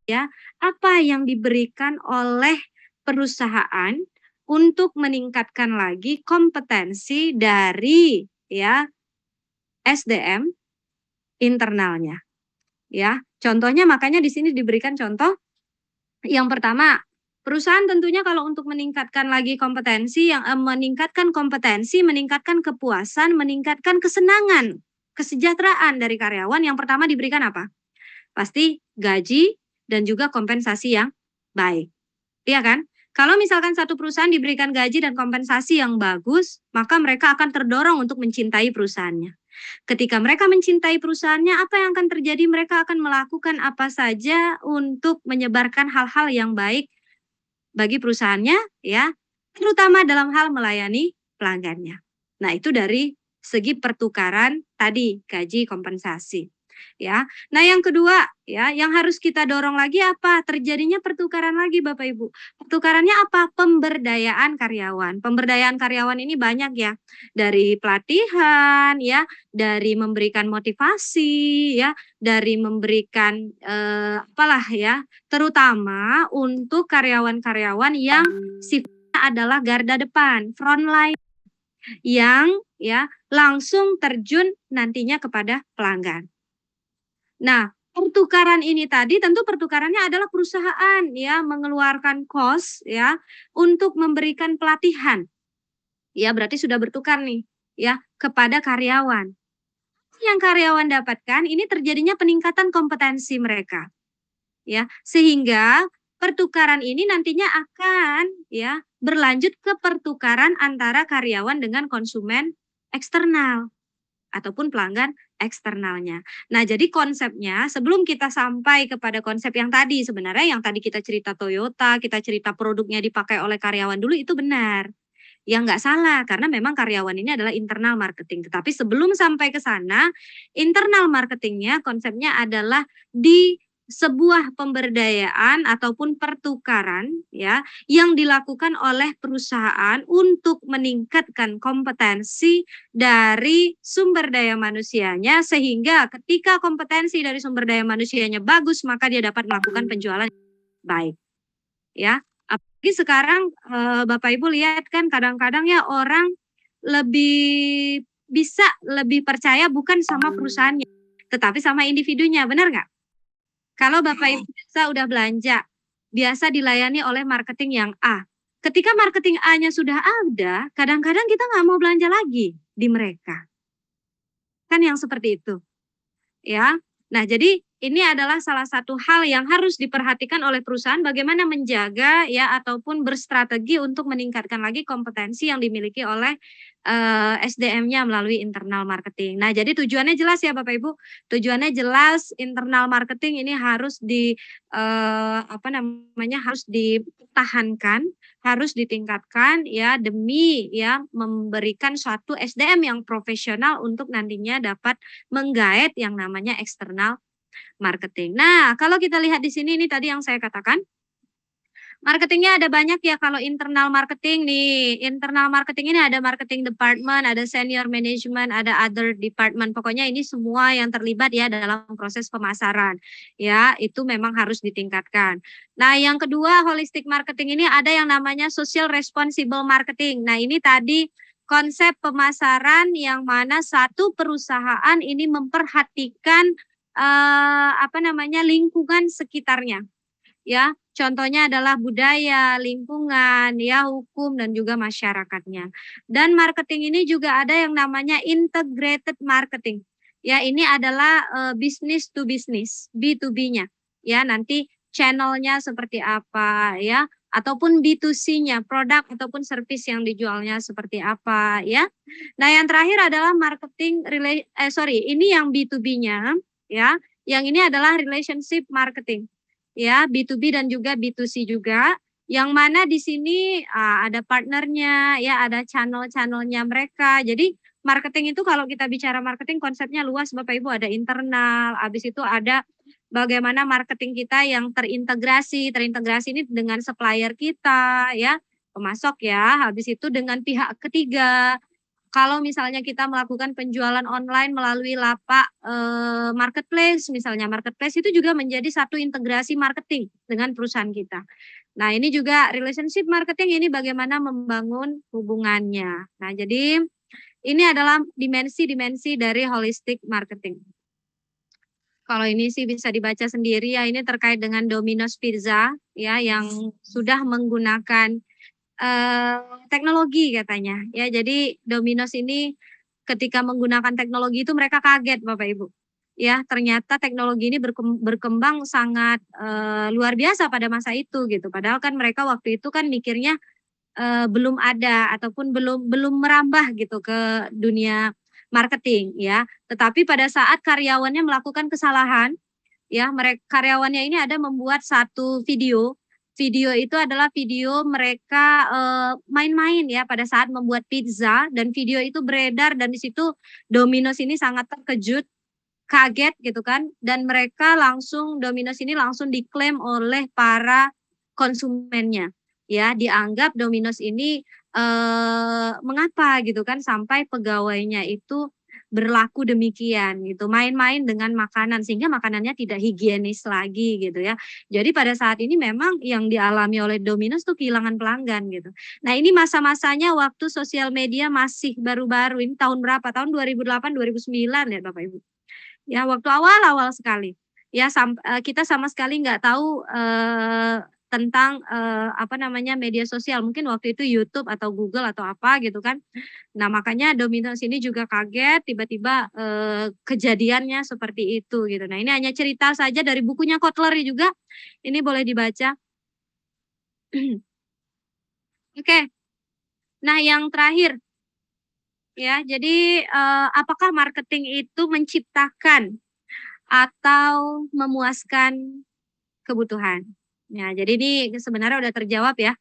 ya, apa yang diberikan oleh perusahaan untuk meningkatkan lagi kompetensi dari ya SDM internalnya ya. Contohnya makanya di sini diberikan contoh yang pertama, perusahaan tentunya kalau untuk meningkatkan lagi kompetensi meningkatkan kompetensi, meningkatkan kepuasan, meningkatkan kesenangan, kesejahteraan dari karyawan, yang pertama diberikan apa? Pasti gaji dan juga kompensasi yang baik. Iya kan? Kalau misalkan satu perusahaan diberikan gaji dan kompensasi yang bagus, maka mereka akan terdorong untuk mencintai perusahaannya. Ketika mereka mencintai perusahaannya, apa yang akan terjadi? Mereka akan melakukan apa saja untuk menyebarkan hal-hal yang baik bagi perusahaannya, ya, terutama dalam hal melayani pelanggannya. Nah, itu dari segi pertukaran tadi, gaji kompensasi. Ya. Nah, yang kedua, ya, yang harus kita dorong lagi apa? Terjadinya pertukaran lagi Bapak Ibu. Pertukarannya apa? Pemberdayaan karyawan. Pemberdayaan karyawan ini banyak ya. Dari pelatihan, ya, dari memberikan motivasi, ya, dari memberikan apalah ya, terutama untuk karyawan-karyawan yang sifatnya adalah garda depan, frontline, yang ya langsung terjun nantinya kepada pelanggan. Nah, pertukaran ini tadi tentu pertukarannya adalah perusahaan ya mengeluarkan kos ya untuk memberikan pelatihan. Ya, berarti sudah bertukar nih ya kepada karyawan. Yang karyawan dapatkan ini terjadinya peningkatan kompetensi mereka. Ya, sehingga pertukaran ini nantinya akan ya berlanjut ke pertukaran antara karyawan dengan konsumen eksternal ataupun pelanggan eksternalnya. Nah, jadi konsepnya sebelum kita sampai kepada konsep yang tadi, sebenarnya yang tadi kita cerita Toyota, kita cerita produknya dipakai oleh karyawan dulu itu benar. Ya nggak salah, karena memang karyawan ini adalah internal marketing. Tetapi sebelum sampai ke sana, internal marketingnya konsepnya adalah di sebuah pemberdayaan ataupun pertukaran ya yang dilakukan oleh perusahaan untuk meningkatkan kompetensi dari sumber daya manusianya, sehingga ketika kompetensi dari sumber daya manusianya bagus maka dia dapat melakukan penjualan baik ya. Apalagi sekarang Bapak Ibu lihat kan kadang-kadang ya orang lebih bisa lebih percaya bukan sama perusahaannya, tetapi sama individunya, benar nggak? Kalau Bapak Ibu biasa udah belanja, biasa dilayani oleh marketing yang A. Ketika marketing A-nya sudah ada, kadang-kadang kita nggak mau belanja lagi di mereka. Kan yang seperti itu. Ya. Nah, jadi ini adalah salah satu hal yang harus diperhatikan oleh perusahaan bagaimana menjaga ya ataupun berstrategi untuk meningkatkan lagi kompetensi yang dimiliki oleh SDM-nya melalui internal marketing. Nah, jadi tujuannya jelas ya Bapak Ibu. Tujuannya jelas, internal marketing ini harus apa namanya? Harus dipertahankan, harus ditingkatkan ya demi ya memberikan suatu SDM yang profesional untuk nantinya dapat menggait yang namanya eksternal marketing. Nah, kalau kita lihat di sini ini tadi yang saya katakan, marketingnya ada banyak ya kalau internal marketing nih. Internal marketing ini ada marketing department, ada senior management, ada other department. Pokoknya ini semua yang terlibat ya dalam proses pemasaran. Ya, itu memang harus ditingkatkan. Nah, yang kedua, holistic marketing ini ada yang namanya social responsible marketing. Nah, ini tadi konsep pemasaran yang mana satu perusahaan ini memperhatikan apa namanya lingkungan sekitarnya. Ya, contohnya adalah budaya, lingkungan, ya, hukum dan juga masyarakatnya. Dan marketing ini juga ada yang namanya integrated marketing. Ya, ini adalah business to business, B2B-nya. Ya, nanti channelnya seperti apa ya, ataupun B2C-nya, produk ataupun service yang dijualnya seperti apa ya. Nah, yang terakhir adalah marketing ini yang B2B-nya ya. Yang ini adalah relationship marketing ya, B2B dan juga B2C juga, yang mana di sini ada partnernya, ya, ada channel-channelnya mereka. Jadi marketing itu kalau kita bicara marketing konsepnya luas Bapak Ibu, ada internal, habis itu ada bagaimana marketing kita yang terintegrasi. Terintegrasi ini dengan supplier kita, ya, pemasok ya, habis itu dengan pihak ketiga, kalau misalnya kita melakukan penjualan online melalui lapak, marketplace misalnya, marketplace itu juga menjadi satu integrasi marketing dengan perusahaan kita. Nah, ini juga relationship marketing ini bagaimana membangun hubungannya. Nah, jadi ini adalah dimensi-dimensi dari holistic marketing. Kalau ini sih bisa dibaca sendiri ya, ini terkait dengan Domino's Pizza ya, yang sudah menggunakan, teknologi katanya ya. Jadi Domino's ini ketika menggunakan teknologi itu mereka kaget Bapak Ibu. Ya, ternyata teknologi ini berkembang sangat, luar biasa pada masa itu gitu. Padahal kan mereka waktu itu kan mikirnya, belum ada ataupun belum belum merambah gitu ke dunia marketing ya. Tetapi pada saat karyawannya melakukan kesalahan ya, karyawannya ini ada membuat satu video. Video itu adalah video mereka, main-main ya pada saat membuat pizza dan video itu beredar dan di situ Domino's ini sangat terkejut, kaget gitu kan, dan mereka langsung Domino's ini langsung diklaim oleh para konsumennya, ya. Dianggap Domino's ini, mengapa gitu kan sampai pegawainya itu berlaku demikian gitu, main-main dengan makanan sehingga makanannya tidak higienis lagi gitu ya. Jadi pada saat ini memang yang dialami oleh Domino's tuh kehilangan pelanggan gitu. Nah, ini masa-masanya waktu sosial media masih baru-baru, ini tahun berapa? Tahun 2008, 2009 ya Bapak Ibu. Ya waktu awal-awal sekali. Ya kita sama sekali nggak tahu, tentang, apa namanya, media sosial, mungkin waktu itu YouTube atau Google atau apa gitu kan. Nah makanya Domino's ini juga kaget tiba-tiba, kejadiannya seperti itu gitu. Nah ini hanya cerita saja dari bukunya Kotler juga, ini boleh dibaca. Oke, nah yang terakhir ya, jadi, apakah marketing itu menciptakan atau memuaskan kebutuhan? Nah, jadi ini sebenarnya udah terjawab ya.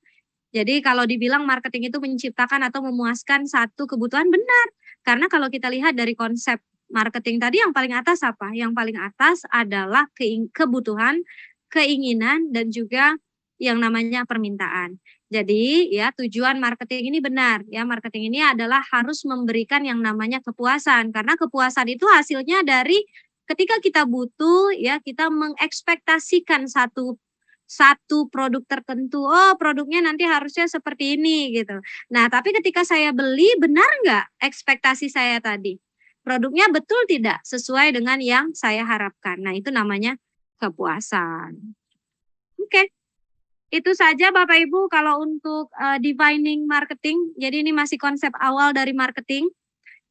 Jadi kalau dibilang marketing itu menciptakan atau memuaskan satu kebutuhan, benar. Karena kalau kita lihat dari konsep marketing tadi yang paling atas apa? Yang paling atas adalah kebutuhan, keinginan, dan juga yang namanya permintaan. Jadi ya tujuan marketing ini benar ya, marketing ini adalah harus memberikan yang namanya kepuasan. Karena kepuasan itu hasilnya dari ketika kita butuh ya, kita mengekspektasikan satu satu produk tertentu, oh produknya nanti harusnya seperti ini gitu. Nah tapi ketika saya beli benar nggak ekspektasi saya tadi? Produknya betul tidak sesuai dengan yang saya harapkan. Nah itu namanya kepuasan. Oke, itu saja Bapak Ibu kalau untuk, defining marketing. Jadi ini masih konsep awal dari marketing.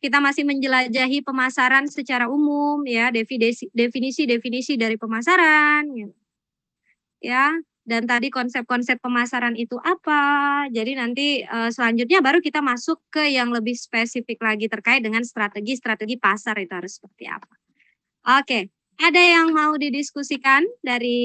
Kita masih menjelajahi pemasaran secara umum ya, definisi-definisi dari pemasaran gitu. Ya, dan tadi konsep-konsep pemasaran itu apa. Jadi nanti, selanjutnya baru kita masuk ke yang lebih spesifik lagi terkait dengan strategi-strategi pasar itu harus seperti apa. Oke, ada yang mau didiskusikan dari